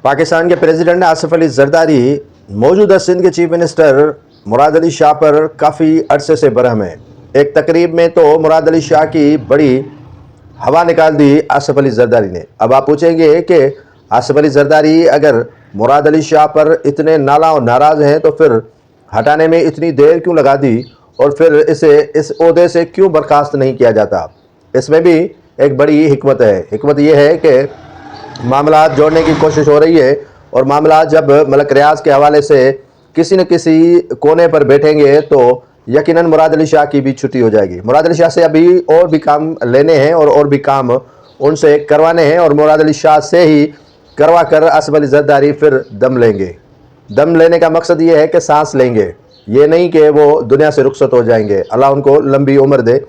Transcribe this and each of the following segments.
पाकिस्तान के प्रेसिडेंट आसिफ अली जरदारी मौजूदा सिंध के चीफ मिनिस्टर मुराद अली शाह पर काफ़ी अरसे से बरहम है। एक तकरीब में तो मुराद अली शाह की बड़ी हवा निकाल दी आसिफ अली जरदारी ने। अब आप पूछेंगे कि आसिफ अली जरदारी अगर मुराद अली शाह पर इतने नाला और नाराज़ हैं तो फिर हटाने में इतनी देर क्यों लगा दी और फिर इसे इस ओहदे से क्यों बर्खास्त नहीं किया जाता। इसमें भी एक बड़ी हिकमत है। हिकमत यह है कि मामला जोड़ने की कोशिश हो रही है और मामला जब मलक रियाज के हवाले से किसी न किसी कोने पर बैठेंगे तो यकीनन मुराद अली शाह की भी छुट्टी हो जाएगी। मुराद अली शाह से अभी और भी काम लेने हैं और भी काम उनसे करवाने हैं और मुराद अली शाह से ही करवा कर आसिफ अली जरदारी फिर दम लेंगे। दम लेने का मकसद ये है कि सांस लेंगे, ये नहीं कि वो दुनिया से रुखसत हो जाएंगे। अल्लाह उनको लंबी उम्र दे,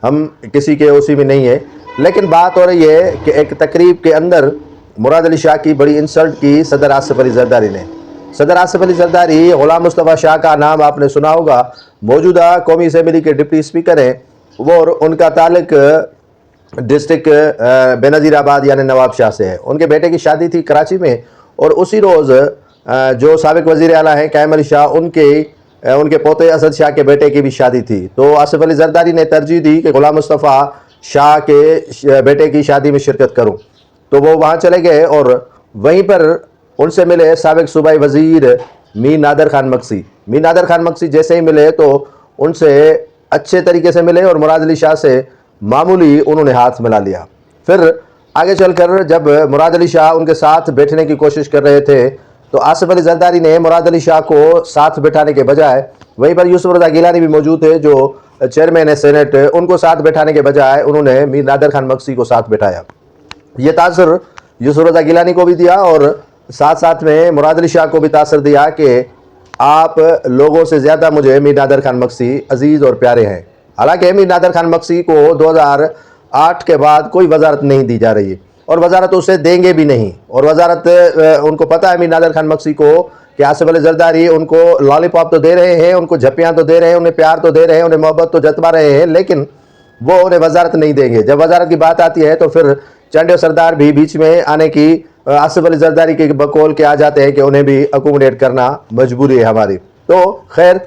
हम किसी के उसी में नहीं है। लेकिन बात हो रही है कि एक तकरीब के अंदर मुराद अली शाह की बड़ी इंसल्ट की सदर आसिफ अली जरदारी ने। सदर आसिफ अली जरदारी गुलाम मुस्तफ़ा शाह का नाम आपने सुना होगा, मौजूदा कौमी असम्बली के डिप्टी स्पीकर हैं वो, और उनका ताल्लुक डिस्ट्रिक्ट बेनज़ीराबाद यानी नवाब शाह से है। उनके बेटे की शादी थी कराची में और उसी रोज़ जो साबिक वज़ीर आला हैं कायम अली शाह, उनके पोते असद शाह के बेटे की भी शादी थी। तो आसिफ अली जरदारी ने तरजीह दी कि गुलाम मुस्तफ़ा शाह के बेटे की शादी में शिरकत करूं। तो वो वहाँ चले गए और वहीं पर उनसे मिले साबिक सूबाई वज़ीर मीर नादर खान मक्सी। मीर नादर खान मक्सी जैसे ही मिले तो उनसे अच्छे तरीके से मिले और मुराद अली शाह से मामूली उन्होंने हाथ मिला लिया। फिर आगे चलकर जब मुराद अली शाह उनके साथ बैठने की कोशिश कर रहे थे तो आसिफ अली जरदारी ने मुराद अली शाह को साथ बैठाने के बजाय, वहीं पर यूसुफ रज़ा गिलानी भी मौजूद थे जो चेयरमैन है सेनेट, उनको साथ बैठाने के बजाय उन्होंने मीर नादर खान मक्सी को साथ बैठाया। ये तासर यूसुफ रज़ा गिलानी को भी दिया और साथ साथ में मुराद अली शाह को भी तासर दिया कि आप लोगों से ज़्यादा मुझे मीर नादर खान मक्सी अजीज़ और प्यारे हैं। हालांकि मीर नादर खान मक्सी को 2008 के बाद कोई वजारत नहीं दी जा रही है और वजारत उसे देंगे भी नहीं। और वजारत उनको पता है मीर नादर खान मक्सी को कि आसिफ अली जरदारी उनको लॉलीपॉप तो दे रहे हैं, उनको झप्पियाँ तो दे रहे हैं, उन्हें प्यार तो दे रहे हैं, उन्हें मोहब्बत तो जतवा रहे हैं, लेकिन वो उन्हें वजारत नहीं देंगे। जब वजारत की बात आती है तो फिर चंडे सरदार भी बीच में आने की आसिफ अली जरदारी के बकौल के आ जाते हैं कि उन्हें भी अकोमोडेट करना मजबूरी है हमारी। तो खैर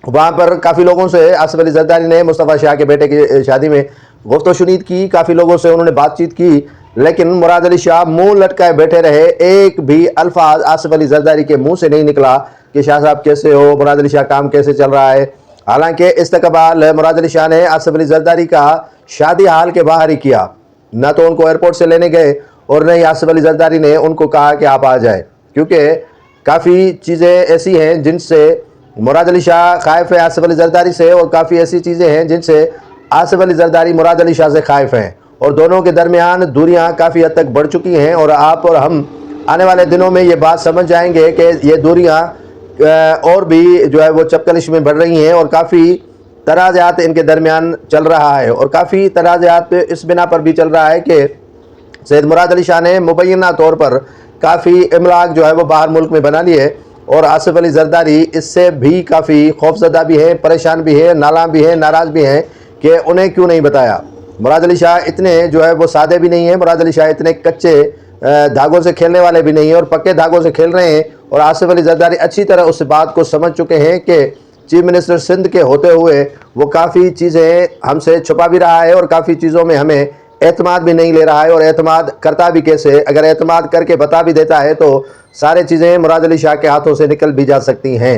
वहाँ पर काफ़ी लोगों से आसिफ अली जरदारी ने मुस्तफ़ा शाह के बेटे की शादी में गुफ्तगू शुनीद की, काफ़ी लोगों से उन्होंने बातचीत की, लेकिन मुराद अली शाह मुंह लटकाए बैठे रहे। एक भी अल्फाज आसिफ अली जरदारी के मुंह से नहीं निकला कि शाह साहब कैसे हो, मुराद अली शाह काम कैसे चल रहा है। हालांकि इस्तकबाल मुराद अली शाह ने आसिफ अली जरदारी का शादी हाल के बाहर ही किया, ना तो उनको एयरपोर्ट से लेने गए और नहीं आसिफ अली जरदारी ने उनको कहा कि आप आ जाए, क्योंकि काफ़ी चीज़ें ऐसी हैं जिनसे मुराद अली शाह खाइफ है आसिफ अली जरदारी से और काफ़ी ऐसी चीज़ें हैं जिनसे आसिफ अली जरदारी मुराद अली शाह से खाइफ हैं और दोनों के दरमियान दूरियां काफ़ी हद तक बढ़ चुकी हैं। और आप और हम आने वाले दिनों में ये बात समझ जाएंगे कि ये दूरियां और भी जो है वो चपकलिश में बढ़ रही हैं और काफ़ी तनाज़ात इनके दरमियान चल रहा है। और काफ़ी तनाज़ात इस बिना पर भी चल रहा है कि सैयद मुराद अली शाह ने मुबैना तौर पर काफ़ी इमलाक जो है वो बाहर मुल्क में बना लिए और आसिफ अली जरदारी इससे भी काफ़ी खौफजदा भी हैं, परेशान भी हैं, नाला भी हैं, नाराज़ भी हैं कि उन्हें क्यों नहीं बताया। मुराद अली शाह इतने जो है वो सादे भी नहीं हैं, मुराद अली शाह इतने कच्चे धागों से खेलने वाले भी नहीं हैं और पक्के धागों से खेल रहे हैं। और आसिफ अली जरदारी अच्छी तरह उस बात को समझ चुके हैं कि चीफ मिनिस्टर सिंध के होते हुए वो काफ़ी चीज़ें हमसे छुपा भी रहा है और काफ़ी चीज़ों में हमें एतमाद भी नहीं ले रहा है। और एतमाद करता भी कैसे, अगर एतमाद करके बता भी देता है तो सारी चीज़ें मुराद अली शाह के हाथों से निकल भी जा सकती हैं।